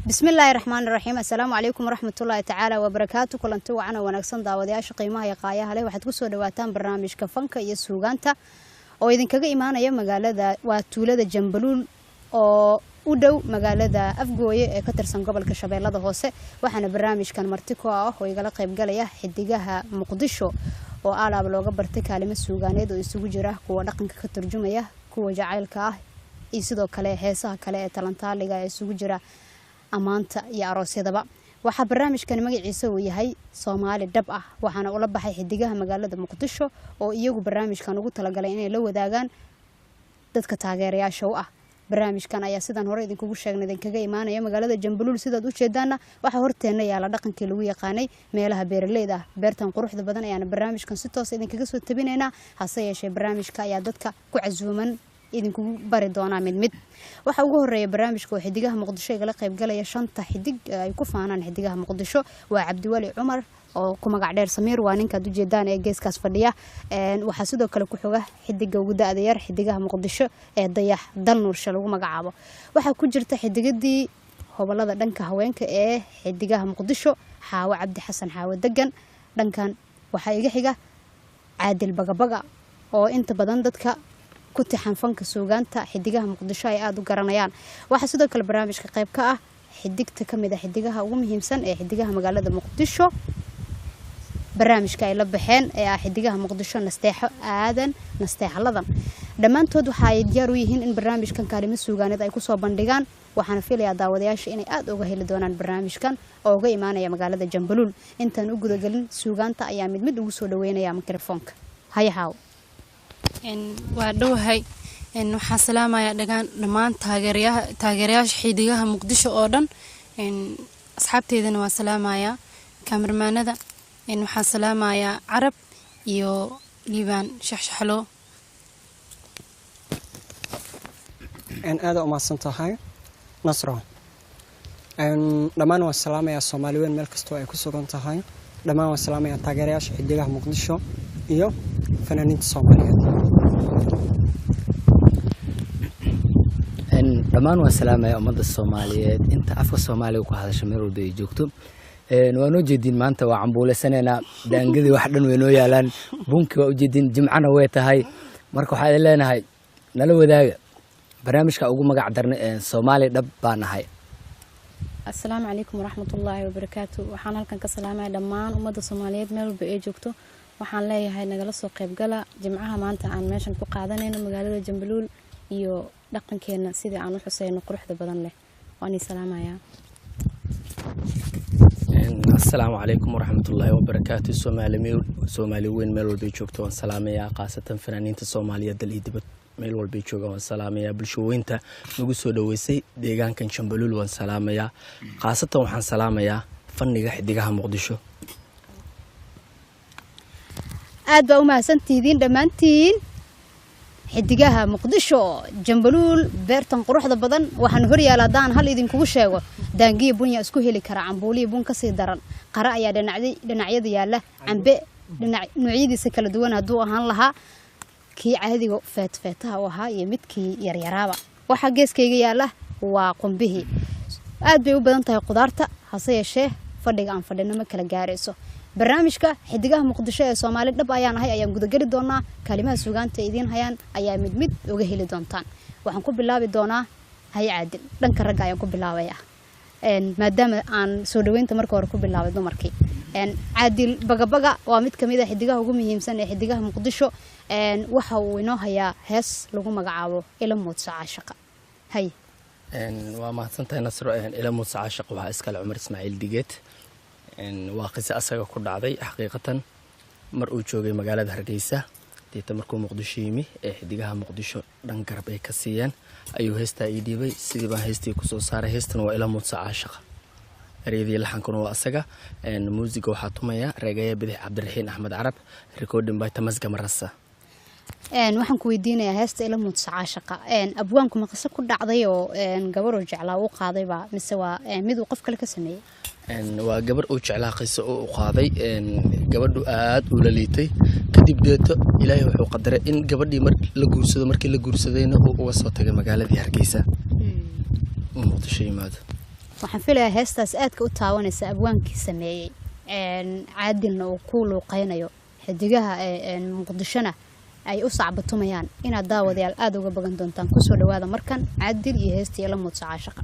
بسم الله الرحمن الرحيم السلام عليكم ورحمة الله تعالى وبركاته كلنتي وعنا ونكسن داودياش qiimaha iyo qaayaha leh waxaad ku soo dhawaataan barnaamijka fanka iyo suugaanta oo idinkaga imaanaya magaalada waa tuulada Jambaluul oo u dhow magaalada Afgooye ee ka tirsan gobolka Shabeellada Hoose waxaana barnaamijkan marti ku ah oo igala qayb galaya xidigaha Muqdisho oo alaab looga bartay kaalmo suugaaneed oo isugu jira kuwa dhaqanka ka turjumaya kuwa jacaylka ah iyo sidoo kale heesaha kale ee talantaaliga ee isugu jira amaanta iyo aroosyadaba waxa barnaamijkan magaciisa uu yahay Soomaali dhab ah waxaana ula baxay xidigaha magaalada Muqdisho oo iyagu barnaamijkan ugu talagalay inay la wadaagaan dadka taageerayaasha u ah barnaamijkan ayaa sidan hore idinkugu sheegnay idinkaga imaanaya magaalada Jambaluul sidaad u jeedaana waxa horteena yaala dhaqankii lagu yaqaanay meelaha beeraleyda ah beertan quruxda badan ayaana barnaamijkan si toos idinkaga soo tabinayna hase yeeshee barnaamijka ayaa dadka ku casuuman idinku bari doona mid waxa ugu horeeya barnaamijka oo xidigaha Muqdisho igala qayb galaya shanta xidig ay ku faanaan xidigaha Muqdisho waa Cabdiwali Cumar oo ku magac dheer Samiir waa ninka u jeedaan ee geeskaas fadhiya waxa sidoo kale ku xoga xidiga ugu daada yar xidigaha Muqdisho ee Dayax Dal Nuursha lagu magacaabo waxa ku jirta xidigadii hobalada dhanka haweenka ee xidigaha Muqdisho Xaawo Cabdi Xasan Xaawo Dagan dhankan waxa iga xiga Caadil Bagabaga oo inta badan dadka ku tixan fanka suugaanta xidigaha Muqdisho ay aad u garanayaan waxa sidoo kale barnaamijka qayb ka ah xidigta kamid ah xidigaha ugu muhiimsan ee xidigaha magaalada Muqdisho barnaamijka ay la baxeen ee ah xidigaha Muqdisho nasteexo aadan nasteexladan dhamaantood waxa ay diyaar u yihiin in barnaamijkan kaalmo suugaaneed ay ku soo bandhigaan waxaana filayaa daawadayaasha inay aad uga heli doonaan barnaamijkan oo uga imaanaya magaalada Jambaluul intaan u gudagalin suugaanta ayaa mid ugu soo dhaweynaya mikrofoonka hayahaw waa dhowhay waxaan salaamayaa dhamaan taageerayaasha xidigaha Muqdisho oo dhan asxaabteedana waa salaamayaa kameramaanada waxaan salaamayaa Carab iyo Liibaan shaxshaxlo aad u maasantahay Nasro dhamaan waa salaamayaa Soomaaliyeed meel kasta oo ay ku sugan tahay dhamaan waa salaamayaa taageerayaasha xidigaha Muqdisho iyo fanaaniinta Soomaaliyeed dhamaan waa salaamaya ummadda Soomaaliyeed inta afka Soomaaliga ku hadasha meel walba ay joogto waa noo jeedin maanta waa cambuulaysanayna daangadii wax dhan way noo yaalaan bunki waa u jeedin jimcana way tahay marka waxa leenahay nala wadaaga barnaamijka ugu magac darnay Soomaali dhab baan nahay assalaamu calaykum waraxmatullaahi wabarakaatu waxaan halkan ka salaamayaa dhamaan ummadda Soomaaliyeed meel walba ay joogto waxaan leeyahay nagala soo qayb gala jimcaha maanta aan meeshan ku qaadanayno magaalada Jambaluul iyo dhaqankeena sidii aan u xuseyno quruxda badan leh waan salaamayaa assalaamu calaykum waraxmatullaahi wabarakaatu Soomaali weyn meel walba joogto waan salaamayaa qaasatan fanaaniinta Soomaaliyeed dal iyo dibad meel walba jooga waan salaamayaa bulshooyinta nagu soo dhaweysay deegaankan Jambaluul waan salaamayaa qaasatan waxaan salaamayaa fanniga xidigaha Muqdisho aad baa u mahadsantihiin dhamaantiin xidigaha Muqdisho Jambaluul beertan quruxda badan waxaan hor yaaladaan hal idinkugu sheego daangiye bunya isku heli kara cambuuliye bun ka sii daran qara ayaa dhinacyada yaala cambe noocyadiisa kala duwan haduu ahaan lahaa kii caadiga feetaha oo ahaa iyo midkii yaryaraaba waxa geeskayga yaala waa qumbihi aad bay u badan tahay qudaarta hase yeeshee fadhiga aan fadhino ma kala gaarayso barnaamijka xidigaha Muqdisho ee Soomaali dhab ayaan gudagali doonaa kalimaha suugaanta idin hayaan ayaa mid uga heli doontaan waxaan ku bilaabi doonaa Caadil dhanka rag ayaan ku bilaabayaa maadaama aan soo dhaweynta marka hore ku bilaabay dumarkii Caadil Bagabaga waa mid kamid ah xidigaha ugu muhiimsan ee xidigaha Muqdisho waxa uu inoo hayaa hees lagu magacaabo ila muudsa caashiqa hay waa mahadsantahay Nasro ila muudsa caashiq waxa iskale Cumar Ismaaciil Digeed waa qisa asaga ku dhacday xaqiiqatan mar uu joogay magaalada Hargeysa deeta markuu Muqdisho yimi ee xidigaha Muqdisho dhan garab ay ka siiyeen ayuu heesta ii dhiibay sidii baan heestii ku soo saaray heestan waa ila muudsa caashiq ereyadii laxankuna waa asaga muusiga waxa tumaya Reegaya Bidix Cabdiraxiin Axmed Carab recording by Tamas Gamarasa waxaan ku weydiinayaa heesta ila muudsa caashaqa abwaanku ma qiso ku dhacday oo gabar uu jeclaa uu qaaday ba mise waa mid uu qof kale ka sameeyay waa gabar uu jeclaa qiso uu qaaday gabadhu aad u la liitay kadib deeto ilaahay wuxuu qadaray in gabadhii markii la guursadayna uu uga soo tagay magaaladii Hargeysa Muqdisho yimaado waxaan filayaa heestaas aadka u taawanaysa abwaankii sameeyay caadilna uu ku luuqeynayo xidigaha Muqdishona ay u sacbatumayaan inaad daawadayaal aad uga bagan doontaan ku soo dhawaada markan caadil iyo heestii ila muudsa caashaqa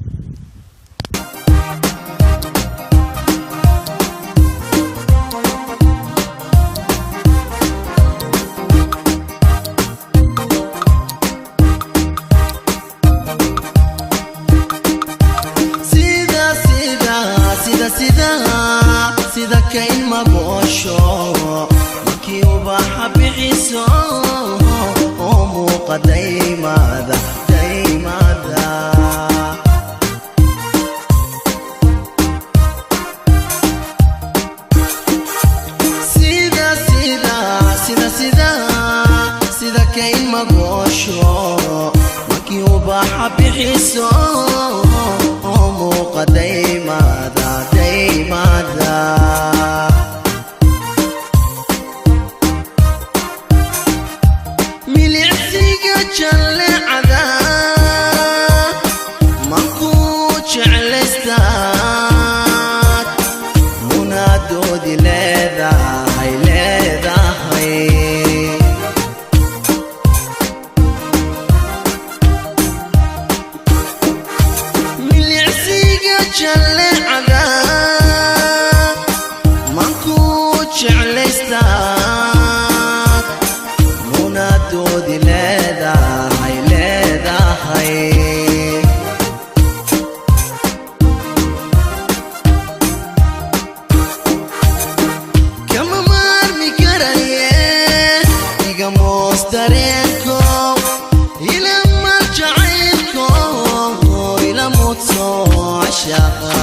sida kain magoosho markii ubaxa bixiso oo muuqa daymada sida kain magoosho markii ubaxa bixiso oo muuqa daymada milicsiga jallecada maku jeclaystaad munaadoodi leedahay milicsiga jallecada jeclaystaad munaadoodi leedahay kama maarmi karaye iga moos dareenko ila mar jacaylko ila muudso cashaqa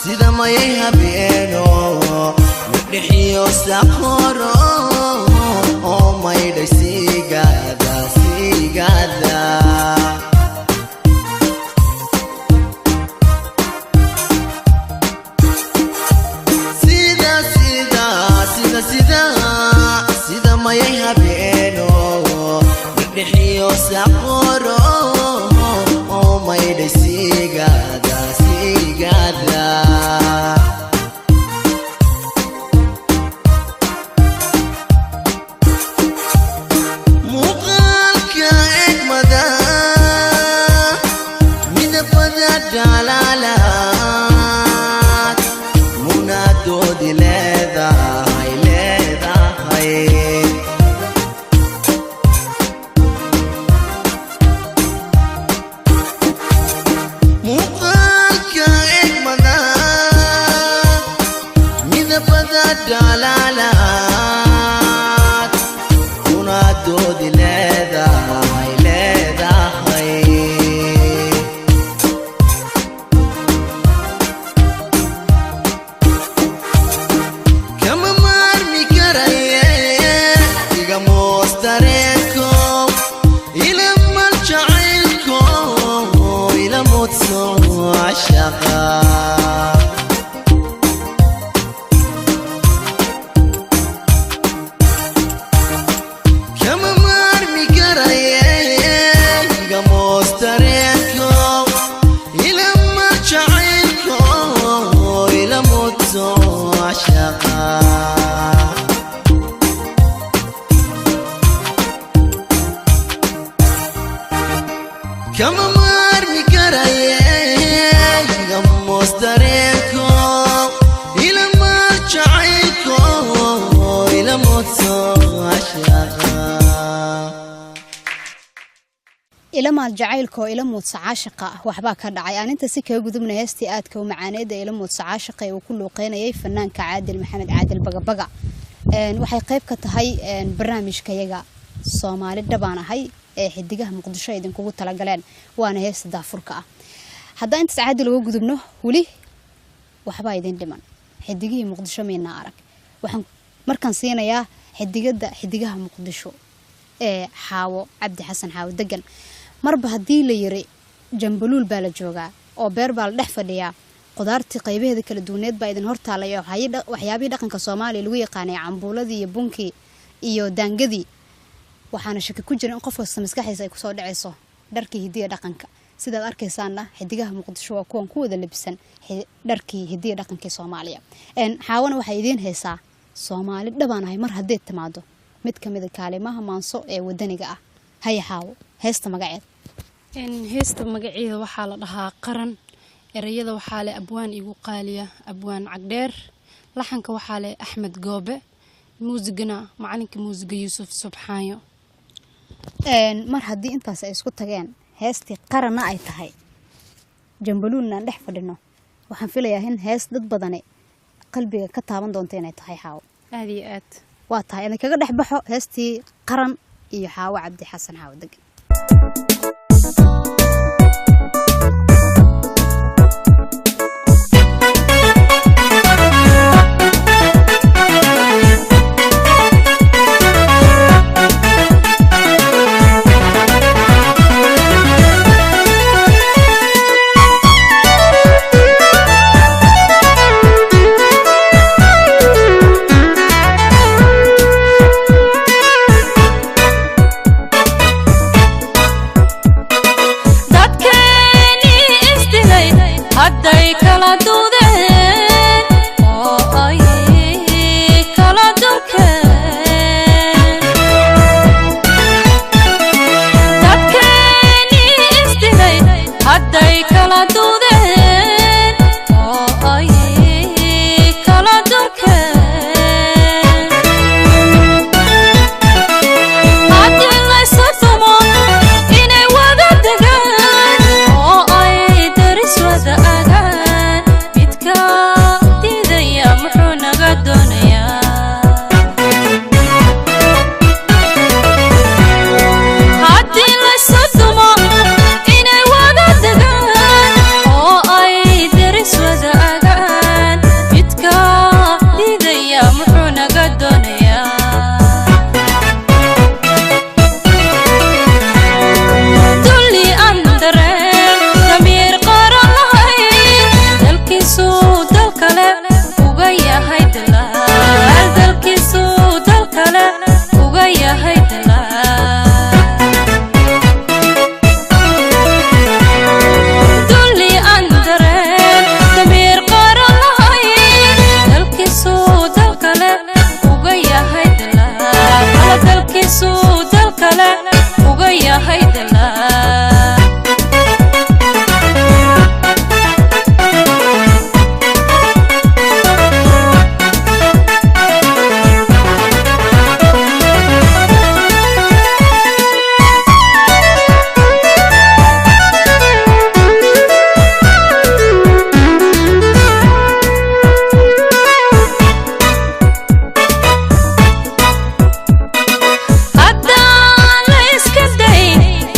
sida mayay habeeno mudhixiyo saqoro oo maydhay sigada sida mayay habeeno mudhixiyo saqoro oo maydhay sigada muuqaalka egmada midabada dhalaalaad munaadoodi leedahay kama maarmi karaye gamos dareenko ila maar jacaylko ila moodso cashaqa ila maal jacaylko ila moodso cashaqa waxba ka dhacay aan inta si kaga gudubnay heestii aadka u macaaneed ila moodso cashaqa uu ku luuqeynayay fanaanka Caadil Maxamed Caadil Bagabaga waxay qayb ka tahay barnaamijkayaga Soomaali dhabaan ahay ee xidigaha Muqdisho idin kugu tala galeen waana heesta daafurka ah hadda inta Caadil ugu gudubno wali waxba idin dhiman xidigihii Muqdisho meena arag waxaan markan siinayaa xidigaha Muqdisho ee Xaawo Cabdi Xasan Xaawo degan marba hadii la yiri jambaluul baa la joogaa oo beer baa la dhex fadhiyaa qudaartii qaybaheeda kala duwaneed baa idin hortaalay waxyaabii dhaqanka Soomaaliya lagu yaqaanay cambuuladii iyo bunkii iyo daangadii waxaana shaki ku jira in qof kasta maskaxdiisa ay ku soo dhacayso dharkii hidiga dhaqanka sidaad arkaysaana xidigaha Muqdisho waa kuwan ku wada labisan dharkii hidiga dhaqanka Soomaaliya Xaawana waxay idin heesaa Soomaali dhabaan ahay mar haddii timaado mid kamid ah kaalimaha maanso ee wadaniga ah haya Xaawo heesta magaceed heesta magaceeda waxaa la dhahaa qaran erayada waxaa leh abwaan igu qaaliya abwaan cagdheer laxanka waxaa leh Axmed Goobe muusigana macalinka muusiga Yuusuf Subxaayo mar haddii intaas ay isku tageen heestii qaranna ay tahay jambaluulna dhex fadhino waxaan filayaa in hees dad badan qalbiga ka taaban doonto inay tahay Xaawo aad iyo aad waa tahay in kaga dhex baxo heestii qaran iyo Xaawo Cabdi Xasan Xaawo degan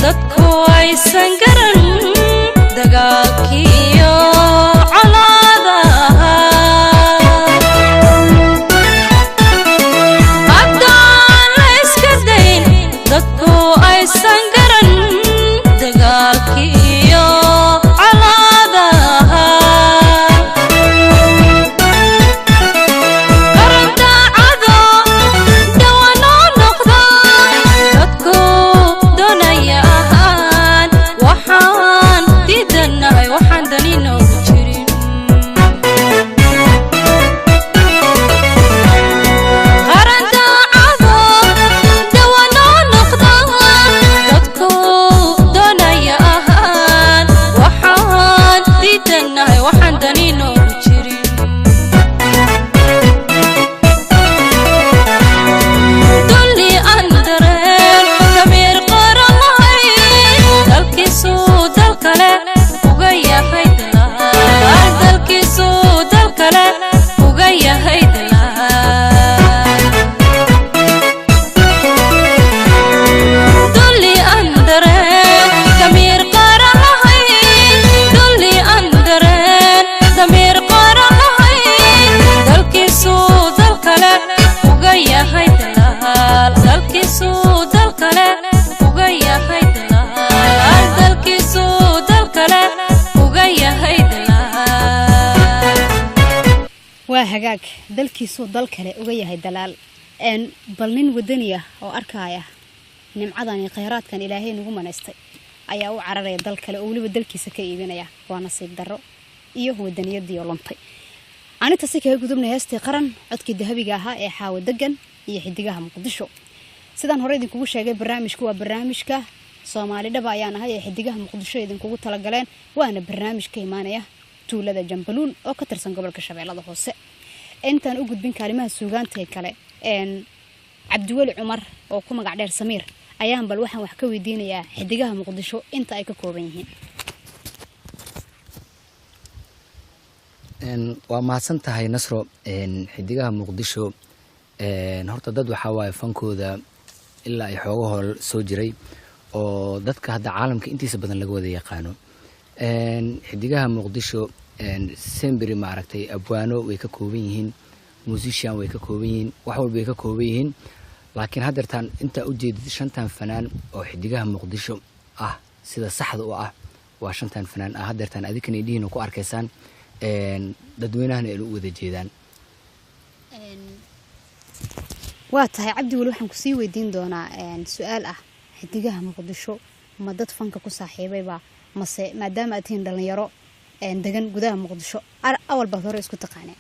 dadku hagaag dalkiisuu dal kale uga yahay dalaal bal nin wadani ah oo arkaya nimcadan iyo khayraadkan ilaahay nagu manaystay ayaa u cararaya dal kale oo waliba dalkiisa ka iibinaya waa nasiib darro iyo wadaniyadii oo luntay anita si kaga gudubnay heestii qaran codkii dahabiga ahaa ee xaawo degan iyo xidigaha muqdisho sidaan hore idinkugu sheegay barnaamijku waa barnaamijka Soomaali dhaba ayaan ahay ee xidigaha muqdisho idinkugu tala galeen waana barnaamij ka imaanaya tuulada Jambaluul oo ka tirsan gobolka Shabeellada Hoose intaan u gudbin kalimaha suugaanta kale Cabdiwali Cumar oo ku magac dheer Samiir ayaan bal waxaan wax ka weydiinayaa xidigaha muqdisho inta ay ka kooban yihiin waa mahadsan tahay Nasro xidigaha muqdisho horta dad waxa waaye fankooda ilaa ay xoogo hol soo jiray oo dadka hadda caalamka intiisa badan laga wada yaqaano xidigaha muqdisho sembri ma aragtay abwaano way ka kooban yihiin musician way ka kooban yihiin wax walba way ka kooban yihiin laakiin haddeertaan inta u jeedid shantan fanaan oo xidigaha muqdisho ah sida saxda u ah waa shantan fanaan ah haddeertaan adikana idhiina ku arkaysaan dadweynahana ay u wada jeedaan waa tahay Cabdiwali waxaan ku sii weydiin doonaa su'aal ah xidigaha muqdisho ma dad fanka ku saaxiibayba mase maadaama aad tihiin dhalinyaro degan gudaha muqdisho awal baa hore isku taqaanay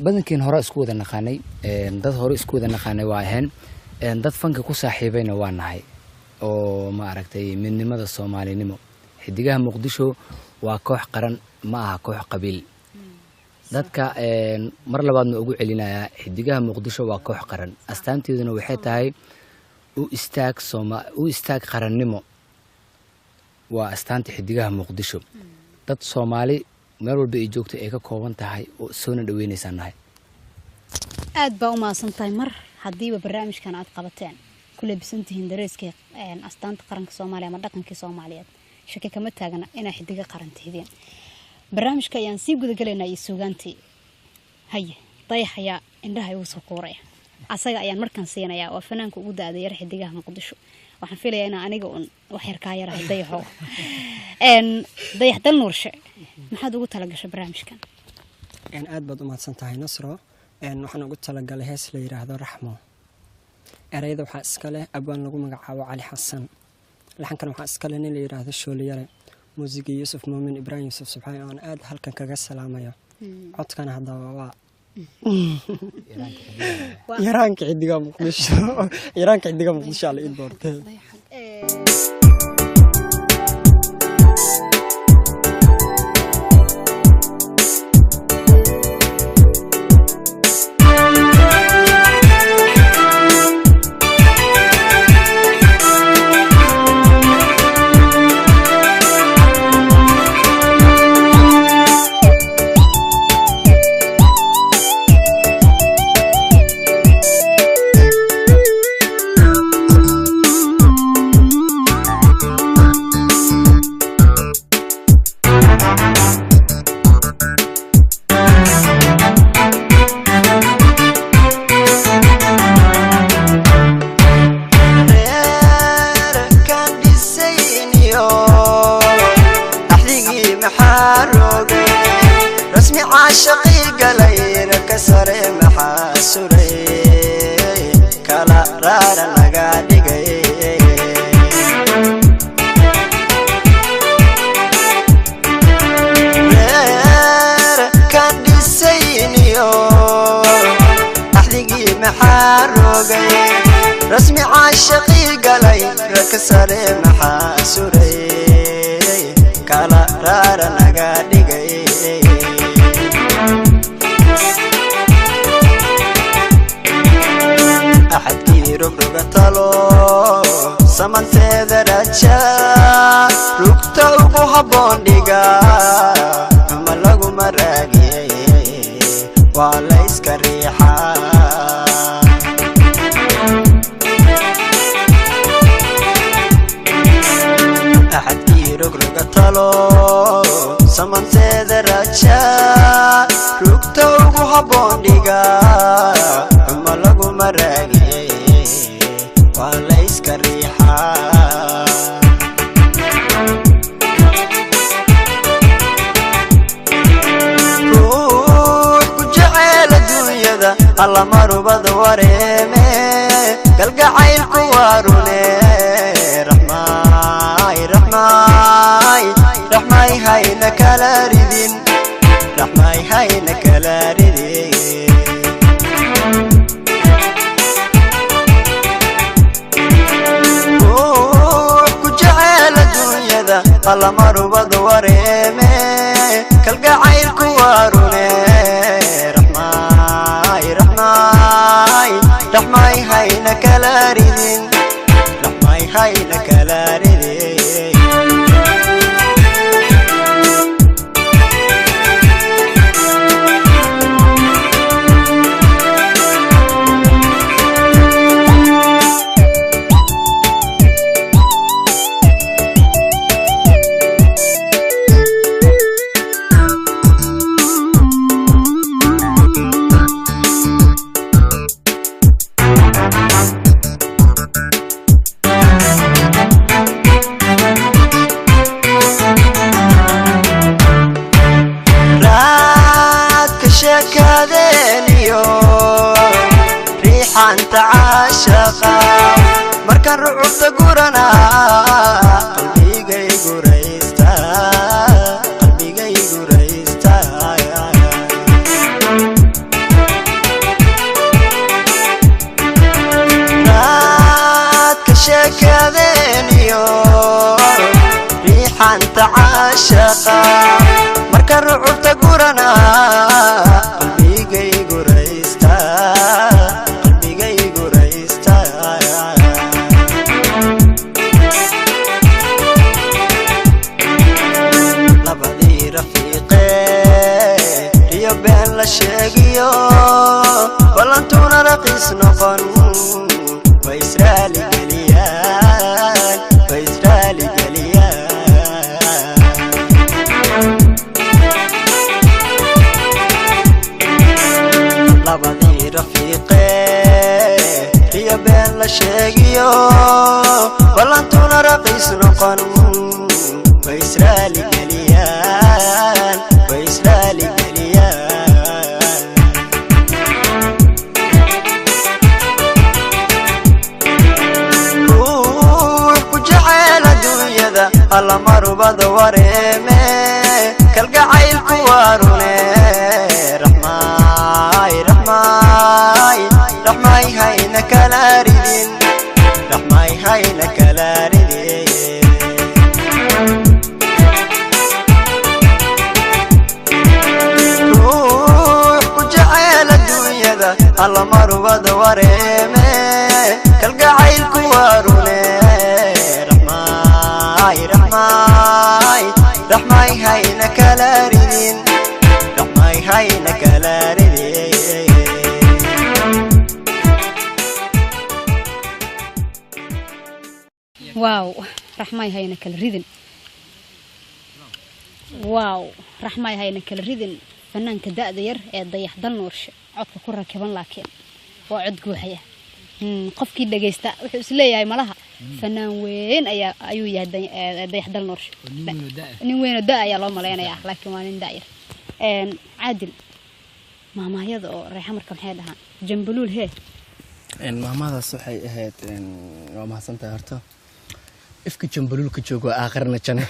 badankeen hore isku wada naqaanay dad hore isku wada naqaanay waa ahayn dad fanka ku saaxiibayna waa nahay oo ma aragtay midnimada Soomaalinimo xidigaha muqdisho waa koox qaran ma aha koox qabiil dadka mar labaadna ugu celinaya xidigaha muqdisho waa koox qaran astaanteeduna waxay tahay u istaag qarannimo waa astaanta xidigaha muqdisho dad Soomaali meel walba ay joogto ay ka kooban tahay oo soo dhaweynaysannahay aad baa u maasantahay mar hadiiba barnaamijkan aad qabateen kula bisantihiin dareeska astaanta qaranka Soomaaliya ama dhaqanka Soomaaliyeed shaki kama taagna inay xidiga qaran tihiin barnaamijka ayaan sii guda galeynaa iyo suugaantii haye dayaxaya indhaha igu soo kooraya asaga ayaan markan siinayaa waa fanaanka ugu daada yar xidigaha muqdisho waxaan filayaa in aniga wax yar ka yarahay dayaxo dayax dal nuurshe maxaad ugu tala gashay barnaamijkan aad baad u mahadsan tahay Nasro waxaan ugu tala galay hees la yiraahdo Raxmo erayada waxa iska leh abaan lagu magacaabo Cali Xasan laxankan waxa iska leh nin la yiraahdo Shooliyare muusiga Yusuf Muumin Ibrahim Yusuf subxaan aan aad halkan kaga salaamayo codkana hadda waa yaraanka xidigaha muqdisho la id doortay رسمي عاشقي قلي ركسري محاسوري كلا رارا نغاديغي أحد كيرو رغتالو سمن تذرجا ركتو بحبون ديغا ملغو مراغي وليس كريحا رقتالو سمن تذرجا ركتو بحبون ديغا ملغو مراغي وليس كريحا kalgacaylku waa rune raxmaay raxmaay raxmaay hayna kala ridin raxmaay hayna kala ridin ku jecel adduunyada alla marubad wareeme kalgacaylku waa rune raxmaay raxmaay raxmaay hayna kala ridin raxmaay hayna kala ridin riixanta caashaqa markaan rucubta gurana qalbigay guraysta qalbigay guraysta raadka sheekadeeniyo riixanta caashaqa markaan rucubta gurana qalbigay guraysta qalbigay guraysta labadii rafiiqe iyo been la sheegiyo ballantuna raqiis noqon way israali geliyaan way israali geliyaan labadii rafiiqe iyo been la sheegiyo ballantuna raqiis noqon way israali geliyaan way israali geliyaan ruux ku jecel adduunyada alla marubada wareeme kalgacaylku waa rune raxmaay raxmaay raxmaay hayna kala ridin raxmaay hayna kala ridin ruux ku jecel adduunyada alla marubada wareeme kalgacaylku waa rune raxmaay raxmaay raxmaay hayna kala ridin raxmaay hayna kala ridin waaw raxmaay hayna kala ridin waaw raxmaay hayna kala ridin fanaanka da'da yar ee dayaxdal nuurshe codka ku rakiban laakiin waa cod guuxaya qofkii dhageysta wuxuu is leeyahay malaha fanaan weyn ayuu yahay dayaxdal nuurshe nin weyn oo da ayaa loo maleynayaa laakiin waa nin da'yar caadil maamaayada oo reexamarka maxay dhahaan jambaluul hee maamadaas waxay ahayd waa mahadsantahay horta ifka jambaluul ka joogo aakhirna janno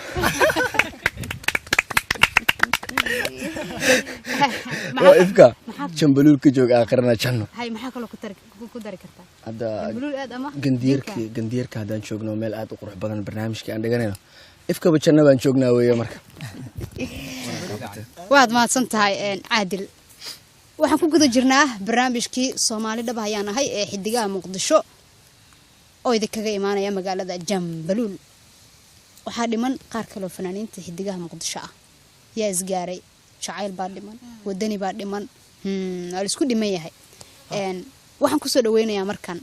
waa ifka jambaluul ka joogo aakhirna janno hay maxaa kaloo ku dari kartaa hadda jambaluul aad ama gandiirka haddaan joogno meel aad u qurux badan barnaamijkii aan dhiganayno ifkaba janno baan joognaa weeye marka waad mahadsan tahay caadil waxaan ku guda jirnaa barnaamijkii Soomaali dhab ayaan ahay ee xidigaha Muqdisho oo idinkaga imaanaya magaalada Jambaluul waxaa dhiman qaar kale oo fanaaniinta xidigaha Muqdisho ah yaa isgaaray jacayl baa dhiman wadani baa dhiman la isku dhiman yahay waxaan ku soo dhaweynayaa markan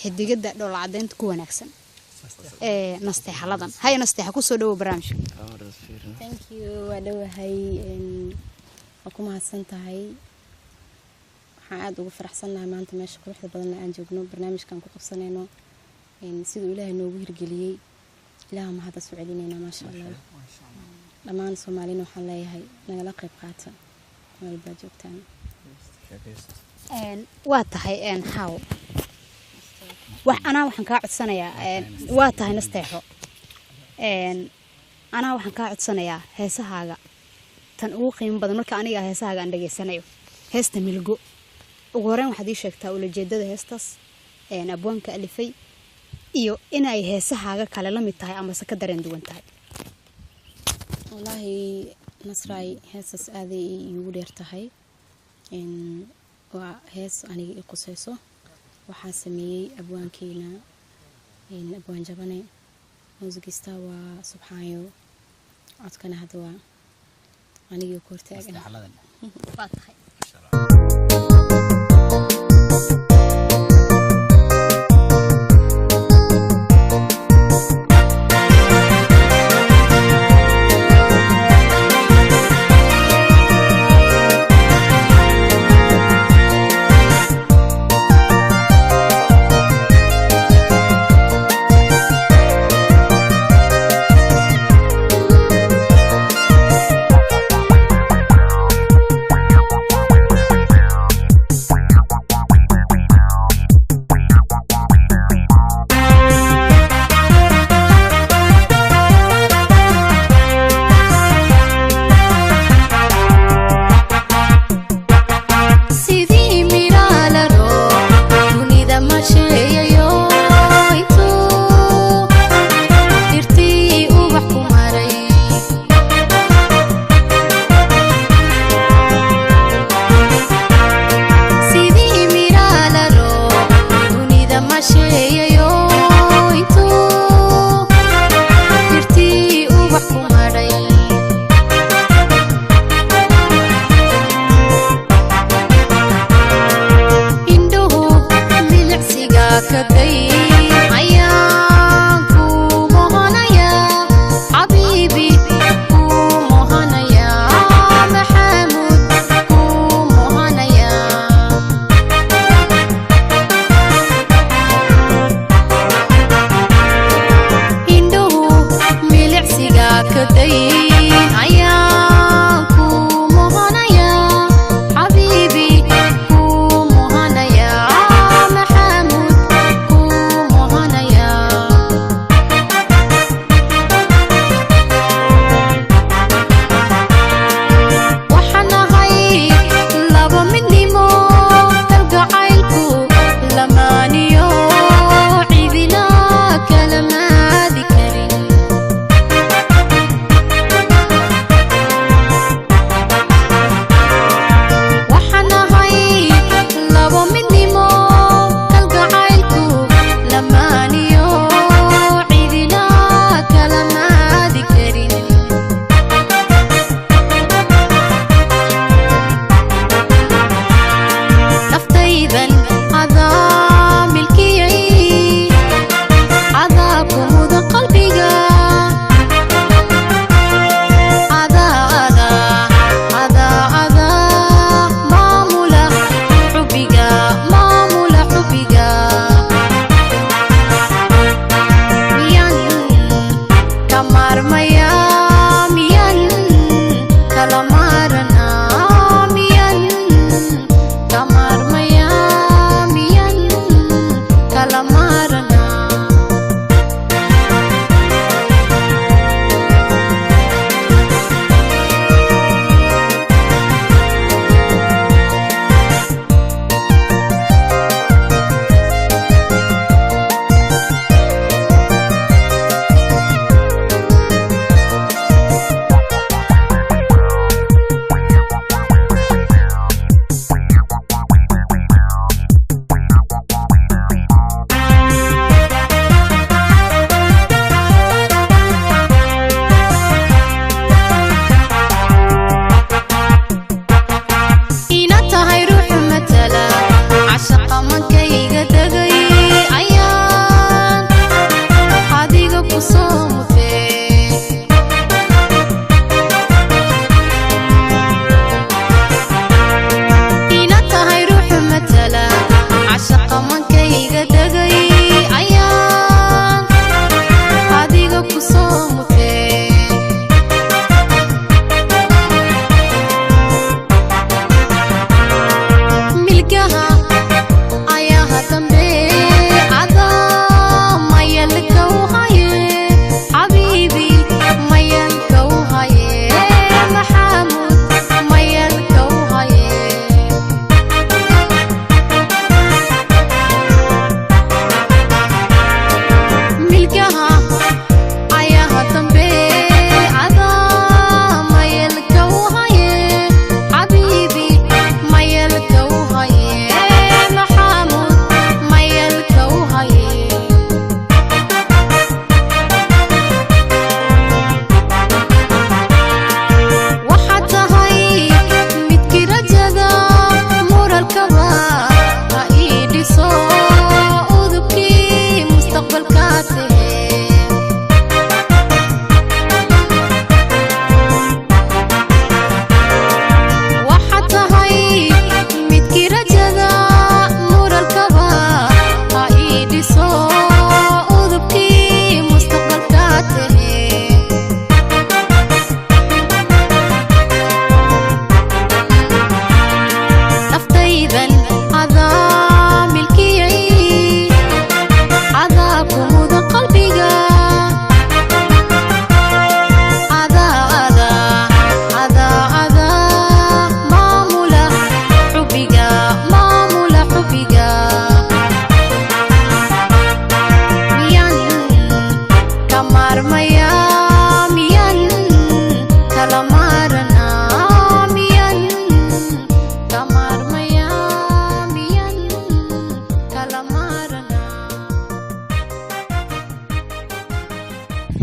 xidigada dhoola cadeynta ku wanaagsan nasteexaladan hay nasteexa ku soo dhawo barnaamijka thank you waa dhawahay ku mahadsan tahay waxaan aad ugu faraxsanahay maanta meesha quruxda badan aan joogno barnaamijkan ku qabsanayno sidoo Ilaahay noogu hirgeliyay Ilaaha ma hada soo celinayna ma sha Allah dhamaan Soomaalina waxaan leeyahay nagala qayb qaata meel baa joogtaan waa tahay xaw أنا وحن كاعد سنة يا واتها نستيحو أنا وحن كاعد سنة يا هسه تنوقين بدل مركا أنا هسه عندك سنة هست ملجو وقرن واحد يشكت أول جدة هستس أبوان كألفي إيو إن أي هسه كلا لم يتهاي أما سكدرين دوان تهاي والله نصراي هسه هذه يودير تهاي إن وهس أنا قصيصه وحاسمي أبوان كينا إن أبوان جبني موزقستا وسبحانه عدكنا هدوا أنا يكورتي أجن فاتحي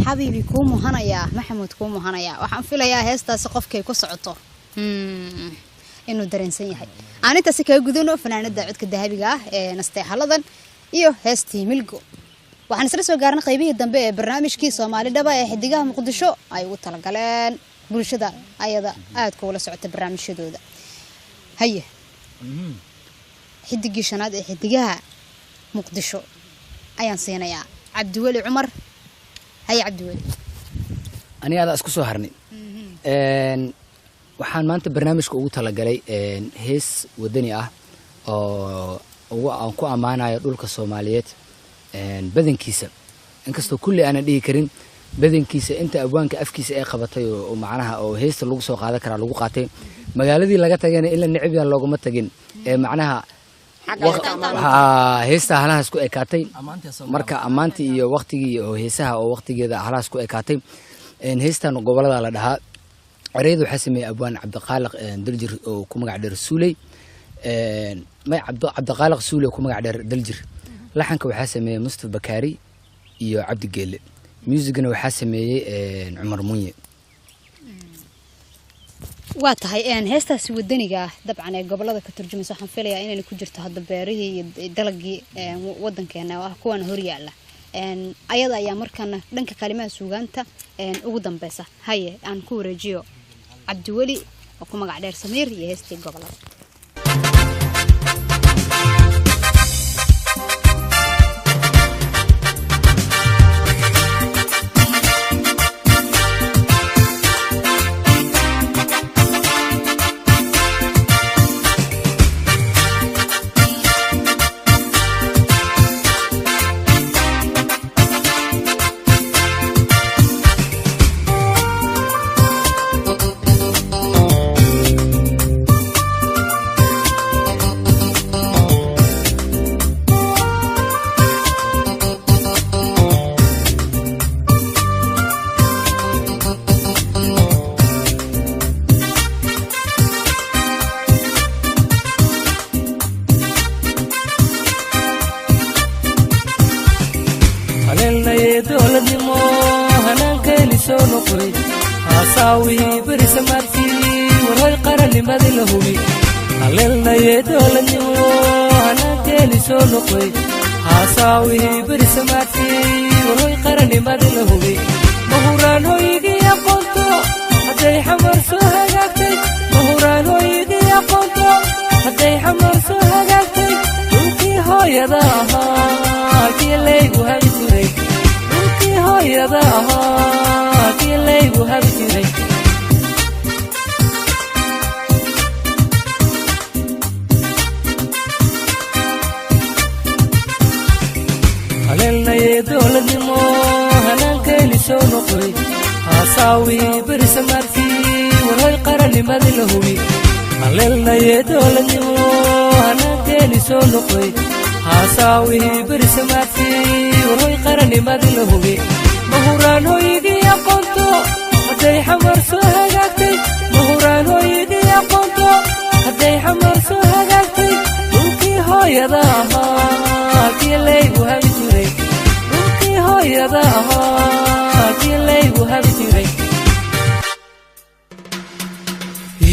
xabiibi kuu muhanayaa maxamuud kuu muhanayaa waxaan filayaa heestaasi qofkay ku socoto inuu dareensan yahay aan intaasi kaga gudano fanaanada codka dahabiga ah ee nasteexaladan iyo heestii milgo waxaan isla soo gaarnay qaybihii dambe ee barnaamijkii Soomaali dhaba ee xidigaha Muqdisho ay ugu talagaleen bulshada ayada aad ku wala socota barnaamijyadooda haye xidigii shanaad ee xidigaha Muqdisho ayaan siinayaa Cabdiweli Cumar haye Cabdiweli aniga isku soo harnay waxaan maanta barnaamijka ugu talagalay hees wadani ah oo aan ku amaanayo dhulka Soomaaliyeed badankiisa inkastoo kulli aan dhihi karin badankiisa inta abwaanka afkiisa ay qabatay oo macnaha oo heesta lagu soo qaadan kara lagu qaatay magaaladii laga tagayna ila nicibyan looguma tagin macnaha heesta halaas ku ekaatay marka amaantii iyo waqtigii oo heesaha oo waqtigeeda halaas ku ekaatay heestan gobolada la dhahaa ereyadu waxa sameeyay abwaan Cabdiqaaliq Daljir oo ku magac dheer Suuley may Cabdiqaaliq Suuley ku magac dheer Daljir laxanka waxa sameeyay Mustafa Bakari iyo Cabdi Geele musicna waxa sameeyay Umar Munye waa tahay heestaasi wadaniga dabcan ee gobolada ka turjumayso waxaan filayaa inay ku jirto hadda beerihii iyo dalagii wadankeena ah kuwan hor yaala ayada ayaa markana dhanka kalimaha suugaanta ugu dambaysa haye aan ku wareejiyo Cabdiweli oo ku magac dheer Samiir iyo heestii gobolada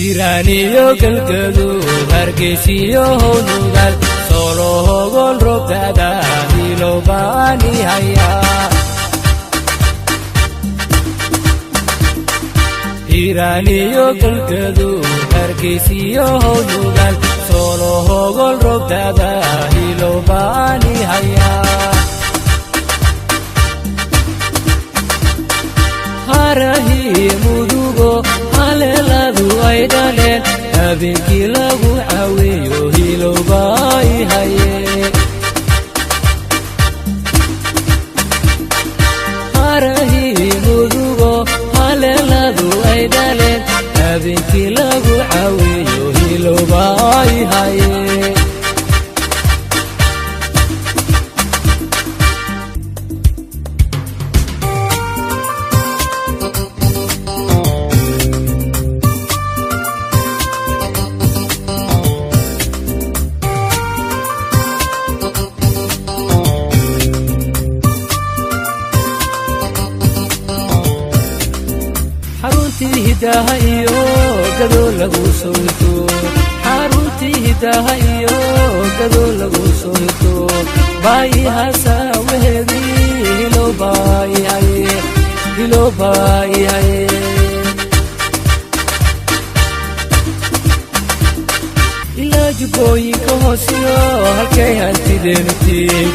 Iraniyo galgadu hargeysiyo nugal solo hogol robada hilobani haya Iraniyo galgadu hargeysiyo nugal solo hogol robada hilobani haya harahi mudugo haleladu ay dhaleen habeenkii lagu caaweeyo hilobay haye harahi mudugo haleladu ay dhaleen habeenkii lagu caaweeyo hilobay haye xaruntii hidaha iyo gadoo lagu soo hito xaruntii hidaha iyo gadoo lagu soo hito baayihaasa wehedii hilo baayihaye ilaa jubbooyinka hoosiyo halkay hantideenu tiin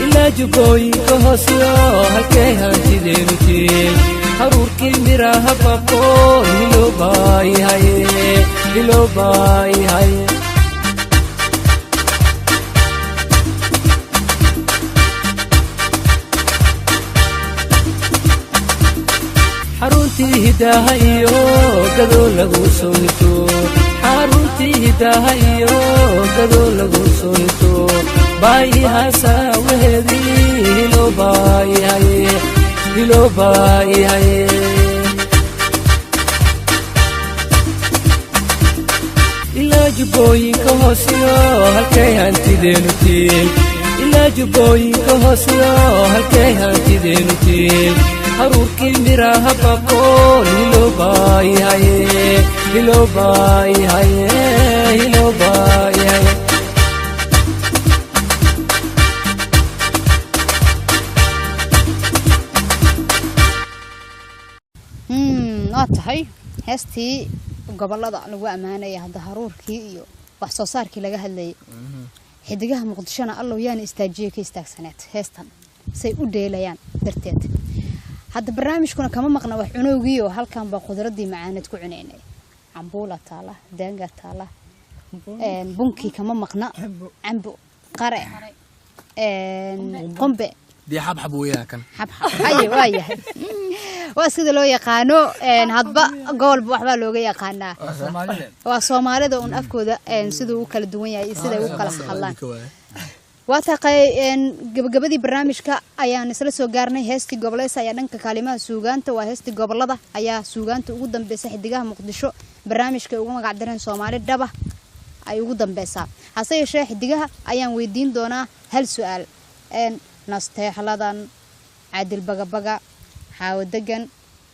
ilaa jubbooyinka hoosiyo halkay hantideenu tiin haruurkii miraha baqoon hilo baayihaye xaruntii hidaha iyo gadoo lagu soo hito xaruntii hidaha iyo gadoo lagu soo hito baayihaasa wehedii hilo baayihaye ilaa jubbooyinka hoosiyo halkay hantideenu tiin ilaa jubbooyinka hoosiyo halkay hantideenu tiin haruurkii miraha baqoon hilo baayihaye waa tahay heestii gobolada lagu ammaanaya hadda haruurkii iyo wax soo saarkii laga hadlayay xidigaha muqdishona allow yaan istaajiyay ka istaagsaneed heestan say u dheelayaan darteed hadda barnaamijkuna kama maqna wax cunowgii oo halkan baa khudradii macaaneed ku cunaynay cambuula taala daanga taala bunkii kama maqna cambo qare qombe دي حب وياها كان حب أيه وايه واسكت لو يقانو هذا قول بوحبا لو يقانا وصومالي ده أفكو ده سيدو وكل الدنيا سيدو وكل حلان واتقي قبدي برنامج كا أيا نسلا سوغارني هستي قبل سايا دنك كلمة سوغانت وهستي قبل ده أيا سوغانت وقدم بسح دجاه مقدشو برنامج كا وما قعدنا صومالي دبا أي وقدم بسا حصي شيء دجاه أيا ويدين دونا هل سؤال نستيح لدن عادل بقى حاول دقن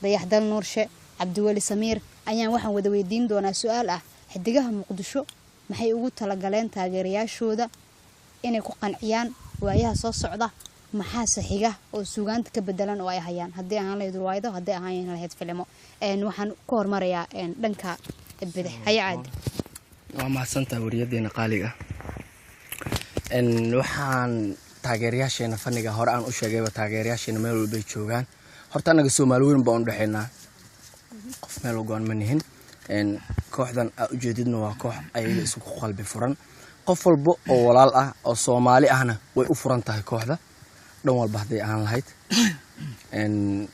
ضيح دل نورشة عبد الولي سمير أيام واحد ودويدين دونا سؤال حدقها مقدشو ما حيقول تلقلين تاجريا شو ده إني كوقن عيان وياها صوص صعدة محاسة حجة وسوقان تكبدلن وياها عيان هدي عن ليد روايده هدي عن هاد فيلمه إن وحن كور مريا إن لنكا البدح هي عاد وما سنت وريدنا قالقة إن وحن taageerayaasheena faniga hore aan u sheegayba taageerayaasheena meel walba ay joogaan horta anaga Soomaaliyeed baan u dhaxaynaa qof meel ugu aan manihin kooxdan u jeedidna waa koox ay isku qalbi furan qof walba oo walaal ah oo Soomaali ahna way u furan tahay kooxda dhan walba haday aan lahayd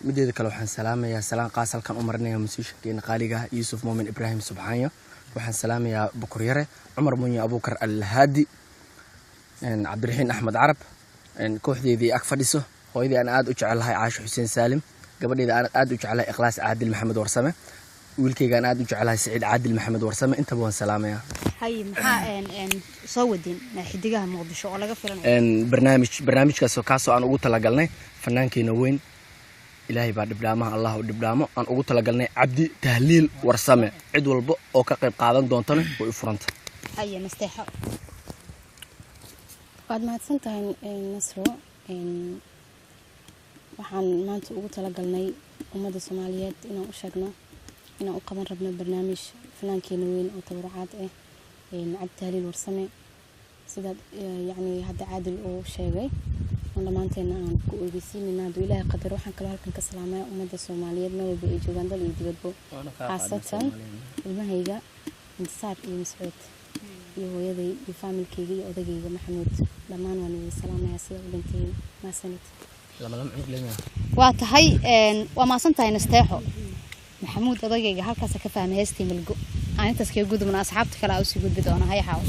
mideeda kale waxaan salaamayaa salaan qaas halkan u marnay musiishadeena qaaliga Yusuf Muumin Ibrahim Subxaaniyo waxaan salaamayaa Bukur Yare Umar Munyi Abukar Al-Hadi عبد الرحيم أحمد عرب كوحدي ذي أكفدسه هويدي أنا أدعو علىها عاش حسين سالم قبل إذا أنا أدعو على إخلاص عادل محمد ورسمة والكي أنا أدعو على سعيد عادل محمد ورسمة أنت بون سلامة يا هاي محا صودين حديقها مقدشو ولا قفلنا برنامج كاسو أنا قلت لقلنا فنان كينوين إلهي بعد دبلامه الله ودبلامه أنا قلت لقلنا عبدي تهليل ورسمة عدو البو أو كقيب قادم دونتنا ويفرنت هاي نستيحق بعد ما تسنتين نصرو waxaan maanta ugu talagalnay ummadda Soomaaliyeed inaan u sheegno inaan u qaban rabno barnaamij fanaankeena weyn oo tabarucaad ah Cabdi Tahliil Warsame sida yani hadda Caadil oo sheegay dhamaanteena aan ku ogeysiinayna haduu Ilaahay qadar waxaan kala halkan ka salaamayaa ummadda Soomaaliyeed meel walba ay joogaan dal iyo dibadba khaasatan ilmahayga Intisaar iyo Mas'uud iyo hooyaday iyo familkeyga iyo odagayga Maxamuud dhamaan waan idin salaamayaa sida u dhantiin ma sanad waa tahay waa ma santahay nasteexo Maxamuud odagayga halkaas ka fahmay heestii milgo aan intaas ka gudubna asxaabta kale oo sii gudbi doona hay xaw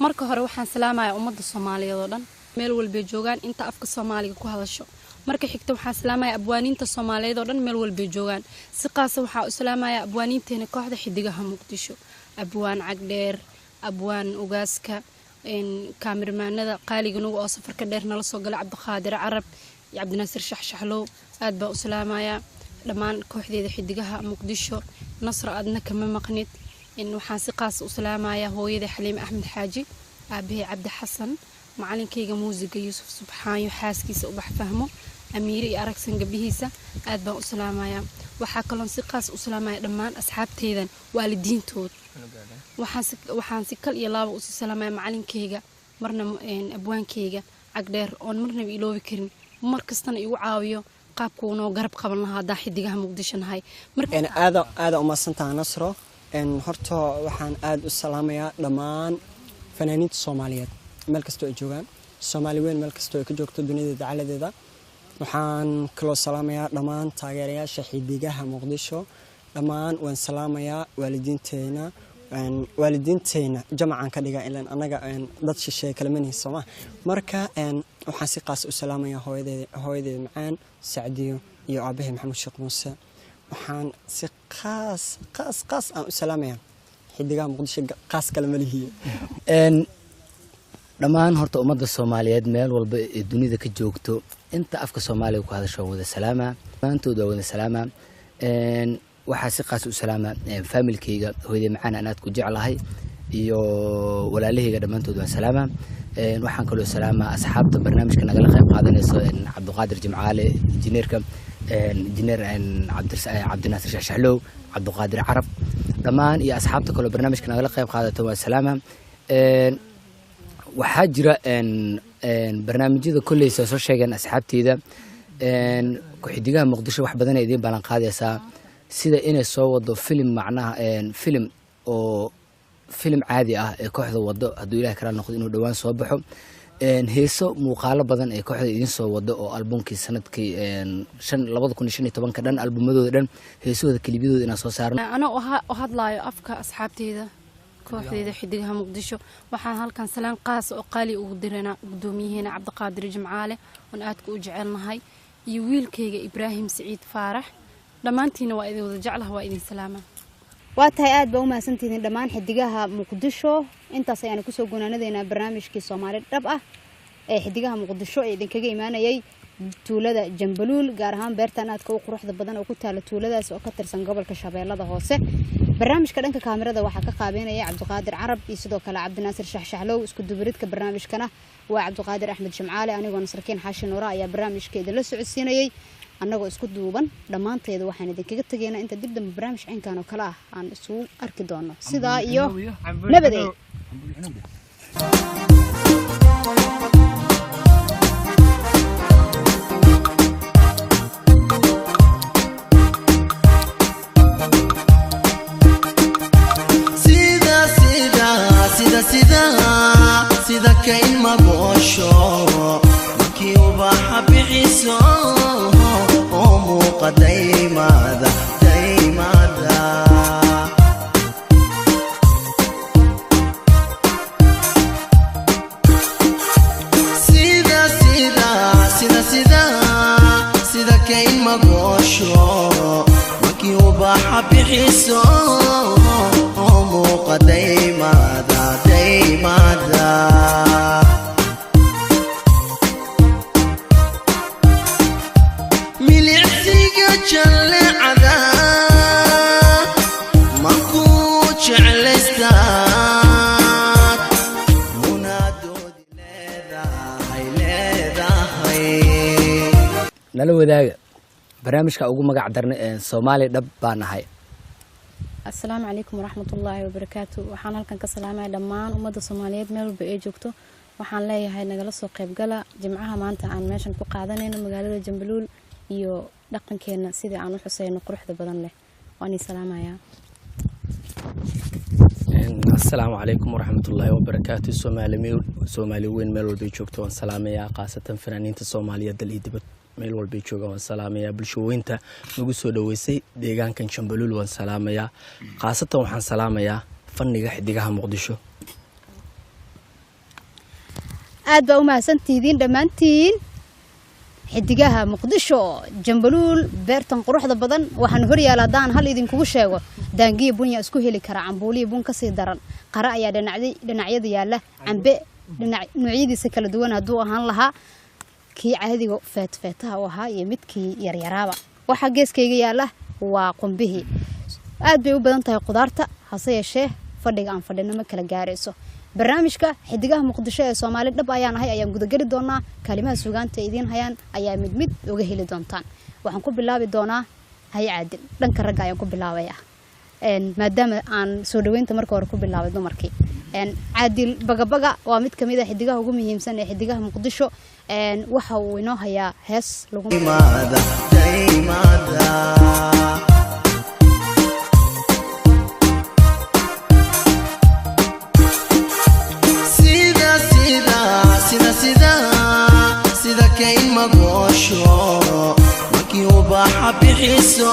marka hore waxaan salaamayaa ummadda Soomaaliyeed oo dhan meel walba joogaan inta afka Soomaaliga ku hadasho marka xigta waxaan salaamayaa abwaaniinta Soomaaliyeed oo dhan meel walba joogaan si qaas waxaan u salaamayaa abwaaniinteena kooxda xidigaha Muqdisho abwaan cagdheer abwaan ugaaska kaamirmaanada qaaliga nagu oo safarka dheer nala soo galay Cabdi Qaadir Carab iyo Cabdi Naasir Shaxshaxlow aad baa u salaamayaa dhammaan kooxdeeda xidigaha muqdisho nasra adna kama maqnid waxaan si qaas u salaamayaa hooyada xaliim axmed xaaji aabbahay cabdi xasan macalinkayga muusiga yuusuf subxaanyo xaaskiisa ubax fahmo amiire iyo aragsan gabdhihiisa aad baan u salaamayaa waxaa kaloon si qaas u salaamaya dhammaan asxaabteydan waalidiintood waxaan si kal iyo laaba u sii salaamaya macalinkayga marna abwaankayga cagdheer oon marnaba iloobi karin mar kastana igu caawiyo qaabkuu noo garab qaban lahaa haddaan xidigaha muqdisho nahay aada umadsantaha nasro horta waxaan aada u salaamayaa dhammaan fanaaniinta soomaaliyeed meel kastoo ay joogaan soomaali weyn meel kastoo ay ka joogto duniyada dacaladeeda waxaan kaloo salaamayaa dhammaan taageerayaasha xidigaha muqdisho dhammaan waan salaamayaa waalidiinteyna jamacaan ka dhiga ilaan annaga dad shisheeye kalamanihii sooma marka waxaan si qaas u salaamayaa hooyadeeda macaan sacdiyo iyo aabahay maxamed sheekh muuse waxaan si qaas aan u salaamayaa xidigaha muqdisho qaas kale malihiye dhammaan horta ummadda soomaaliyeed meel walba ee dunida ka joogto inta afka soomaaliga ku hadasho wada salaama dhammaantood waa wada salaama waxaa si qaas u salaama faamilkayga hooyaday macaan aan aad ku jeclahay iyo walaalahayga dhammaantood waan salaama waxaan kaloo salaama asxaabta barnaamijka nagala qayb qaadanayso cabdiqaadir jimcaale injineerka injineer cabdinaasir shaxshaxlow cabdiqaadir carab dhammaan iyo asxaabta kaloo barnaamijka nagala qayb qaadato waan salaama waxaa jira barnaamijyada kolleysa soo sheegeen asxaabteyda ku-xidigaha muqdisho wax badan ay idiin ballan qaadaysaa sida inay soo wado filim macnaha filim oo filim caadi ah ee kooxda wado hadduu ilaah kala noqdo inuu dhowaan soo baxo heeso muuqaalo badan ee kooxda idiin soo wado oo albumkii sanadkii 2015 dhan albumadooda dhan heesahooda kelibiyadooda inaan soo saarno ana oo hadlaayo afka asxaabteyda kooxdeeda xidigaha muqdisho waxaan halkan salaan qaas oo qaali ugu diranaa gudoomiyaheena cabdiqaadir jimcaale oon aadka u jecelnahay iyo wiilkayga ibraahim siciid faarax dhammaantiina waa idin wada jeclaha waa idin salaama waa tahay aad baa u mahadsantihiin dhammaan xidigaha muqdisho intaas ayaan kusoo gunaanadeynaa barnaamijkii Soomaali dhab ah ee xidigaha muqdisho ee idinkaga imaanayay tuulada Jambaluul gaar ahaan beertan aadka u quruxda badan oo ku taala tuuladaas oo ka tirsan gobolka Shabeellada Hoose barnaamijka dhanka kaamirada waxaa ka qaabeynaya Cabdiqaadir Carab iyo sidoo kale Cabdinaasir Shaxshaxlow isku dubaridka barnaamijkana waa Cabdiqaadir Axmed Jimcaale anigoo Nasrakiin Xaashi Nuura ayaa barnaamijkeeda la socodsiinayay annagoo isku duuban dhammaanteeda waxaan idinkaga tageynaa inta dib dambe barnaamij ciinkan oo kale ah aan isugu arki doono sidaa iyo nabadey sida kain magoosho markii ubaxa bixiso oo muuqa daymada sida kain magoosho markii ubaxa bixiso oo muuqa daymada milicsiga jallecada maku jeclaystaad munaadoodi leedahay nala wadaaga barnaamijka ugu magac darna ee Soomaali dhab baan ahay السلام عليكم ورحمة الله وبركاته وحنا هلكن كسلامة دمان ومدة صوماليات ميل بيجوكتو وحنا ليه هاي نجلس سوق قبلة جمعها ما أنت عن ماشان بقعدنا مقالة جنبلول يو دقن كنا سيدي عن حسين نقرح ذا بدن له واني سلامة يا السلام عليكم ورحمة الله وبركاته سومالي وين ميل بيجوكتو سلامة يا قاسة فنانين الصومالية دليل دبت meel walba jooga waan salaamayaa bulshooyinta nagu soo dhaweysay deegaankan Jambaluul waan salaamayaa qaasatan waxaan salaamayaa fanniga xidigaha muqdisho aad baa u mahadsantihiin dhammaantiin xidigaha muqdisho Jambaluul beertan quruxda badan waxaan hor yaaladaan hal idin kugu sheego daangiye bunya isku heli kara cambuuliye bun ka sii daran qara ayaa dhinacyada yaala cambe noocyadiisa kala duwan haduu ahaan lahaa kii caadiga feetaha oo ahaa iyo midkii yaryaraaba waxa geeskayga yaala waa qumbihii aad bay u badan tahay qudaarta hase yeeshee fadhiga aan fadhino ma kala gaarayso barnaamijka xidigaha muqdisho ee Soomaali dhab ayaan ahay ayaan guda gali doonaa kalimaha suugaanta idin hayaan ayaa mid uga heli doontaan waxaan ku bilaabi doonaa hay caadil dhanka ragga ayaan ku bilaabayaa maadaama aan soo dhaweynta marka hore ku bilaabay dumarkii caadil bagabaga waa mid kamid ah xidigaha ugu muhiimsan ee xidigaha muqdisho waxa uu inoo hayaa hees lagu sida kayn magoosho markii uu baaxa bixiso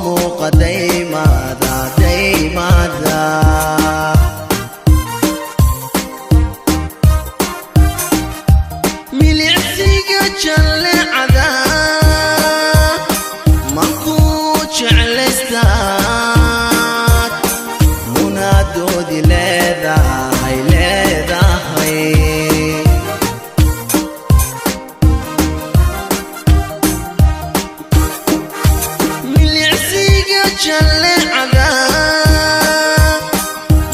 muuqa daymada milicsiga jallecada markuu jeclaystaad munaadoodi leedahay jallecada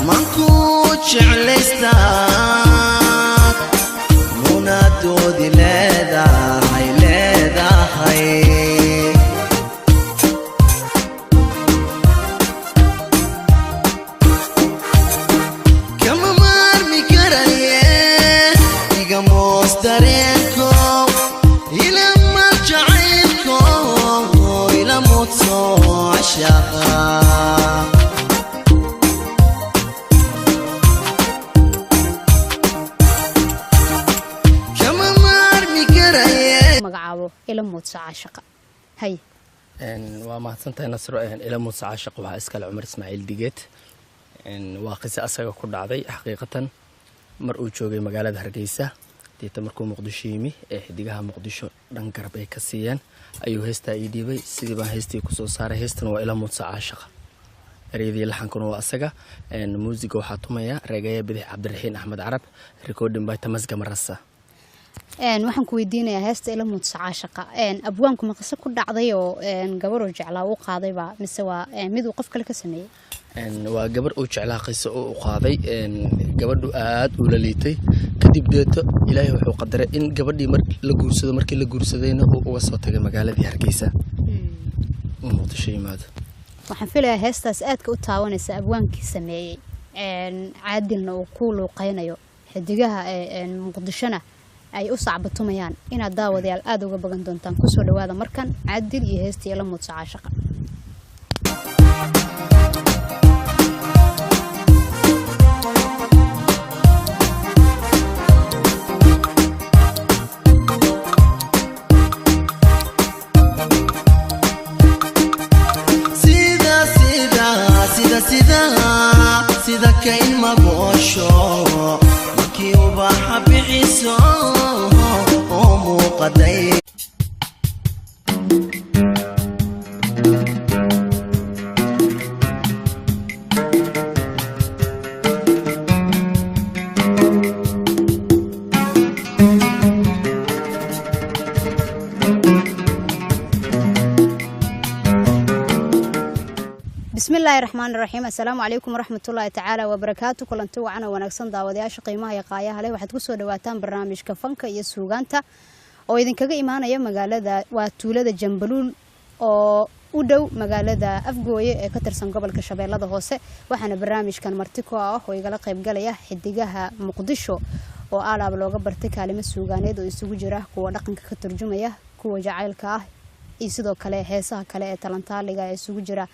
markuu jeclaystaad munaadoodi leedahay kama maarmi karaye iga moos dareenko ila marjacaylko ila mudso kama maarmi karaye magacaabo ila mudso caashaqa hay waa mahadsantahay nasro ila mudso caashaqa waxaa iskale Cumar Ismaaciil Digeed waa qiso asaga ku dhacday xaqiiqatan mar uu joogay magaalada Hargeysa deeta markuu Muqdisho yimi xidigaha Muqdisho dhan garab ay ka siiyeen ayuu heestaa ii dhiibay sidii baan heestii ku soo saaray heestan waa ila mudso caashaqa ereyadii laxankuna waa asaga muusiga waxaa tumaya reegaya bidix Cabdiraxiin Axmed Carab recording by Tamasga Marasa waxaan ku weydiinayaa heesta ila mudso caashaqa abwaanku ma qiso ku dhacday oo gabar oo jeclaa uu qaaday ba mise waa mid uu qof kale ka sameeyay waa gabar uu jeclaa qiso oo qaaday gabadhu aad u la liitay kadib deeto ilaahay wuxuu qadaray in gabadhii markii la guursadayna uu uga soo tagay magaaladii Hargeysa Muqdisho yimaado waxaan filayaa heestaas aadka u taawanaysa abwaankii sameeyay caadilna uu ku luuqaynayo xidigaha Muqdishona ay u sacbatumayaan inaad daawadayaal aad uga bagan doontaan ku soo dhawaada markan caadil iyo heestii ila mudso caashaqa sida kayn magoosho markii uu baaxa bixiso muuqa بسم الله الرحمن الرحيم السلام عليكم ورحمة الله تعالى وبركاته كلنتي وعنا ونكسن داودياش قيمها يقاياها له waxaad ku soo dhawaataan barnaamijka fanka iyo suugaanta oo idin kaga imaanaya magaalada waa tuulada Jambaluul oo u dhow magaalada Afgooye ee ka tirsan gobolka Shabeellada Hoose waxaana barnaamijkan marti ku ah oo igala qayb galaya xidigaha Muqdisho oo alaab looga bartay kaalimo suugaaneed oo isugu jira kuwa dhaqanka ka turjumaya kuwa jacaylka ah iyo sidoo kale heesaha kale ee talantaaliga ee isugu jira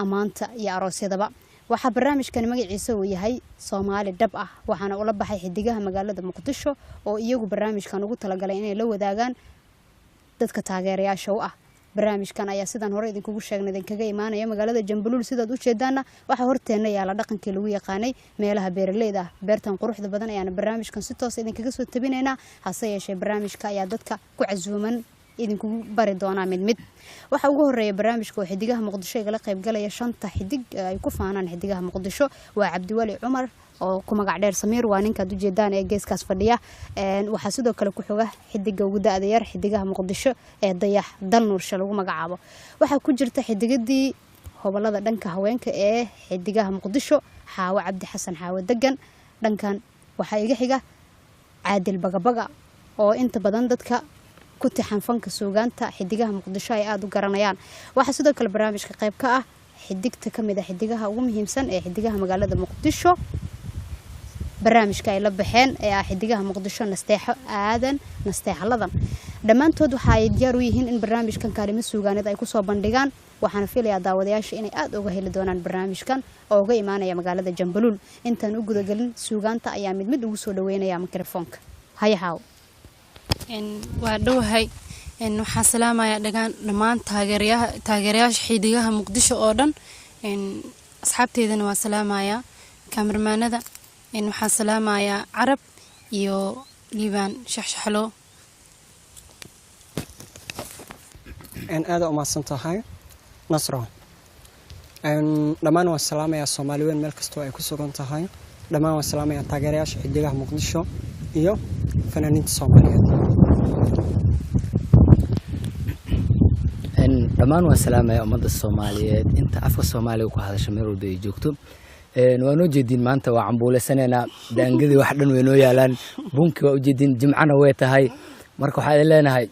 amaanta iyo aroosyadaba waxa barnaamijkan magaciisa uu yahay Soomaali dhab ah waxaana ula baxay xidigaha magaalada Muqdisho oo iyagu barnaamijkan ugu talagalay inay la wadaagaan dadka taageerayaasha u ah barnaamijkan ayaa sidan hore idinkugu sheegnay idinkaga imaanaya magaalada Jambaluul sidaad u jeedaana waxa horteena yaala dhaqankii lagu yaqaanay meelaha beeraleyda beertan quruxda badan ayaana barnaamijkan si toos idinkaga soo tabinayna hase yeeshee barnaamijka ayaa dadka ku casuuman idinkugu bari doonaa mid mid waxa ugu horeeya barnaamijka oo xidigaha muqdisho igala qaybgalaya 5 xidig ay ku faanaan xidigaha muqdisho waa Cabdiwali Cumar oo ku magac dheer Samiir waa ninka u jeedaan ee geeskaas fadhiya waxa sidoo kale ku xoga xidiga ugu daada yar xidigaha muqdisho ee Dayax Dalnuursha lagu magacaabo waxa ku jirta xidigadii hobalada dhanka haweenka ee xidigaha muqdisho Xaawo Cabdi Xasan Xaawo Degan dhankan waxa iga xiga Caadil Bagabaga oo inta badan dadka ku tixan fanka suugaanta xidigaha muqdisho ay aad u garanayaan waxa sidoo kale barnaamijka qayb ka ah xidigta kamid ah xidigaha ugu muhiimsan ee xidigaha magaalada muqdisho barnaamijka ay la baxeen ee ah xidigaha muqdisho nasteexo aadan nasteexaladan dhamaantood waxa ay diyaar u yihiin in barnaamijkan kaalimo suugaaneed ay ku soo bandhigaan waxaana filayaa daawadayaasha inay aad uga heli doonaan barnaamijkan oo uga imaanaya magaalada Jambaluul intaan u guda galin suugaanta ayaa mid mid ugu soo dhaweynaya mikrofoonka hayahaw waa dhawahay waxaan salaamayaa dhammaan taageerayaasha xidigaha muqdisho oo dhan asxaabteedana waa salaamayaa kameramaanada waxaan salaamayaa Carab iyo Liibaan shaxshaxlo aad u mahadsan tahay Nasro dhammaan waan salaamayaa Soomaaliyeed meel kastoo ay ku sugan tahay dhammaan waan salaamayaa taageerayaasha xidigaha muqdisho iyo fanaaniinta Soomaaliyeed dhammaan waan salaamayaa ummadda Soomaaliyeed inta afka Soomaaliga ku hadasha meel walba ay joogto waanu jeedin maanta waa cambuuleysanaynaa daangadii wax dhan way noo yaalaan bunki waa u jeedin jimcana way tahay marka waxaan leenahay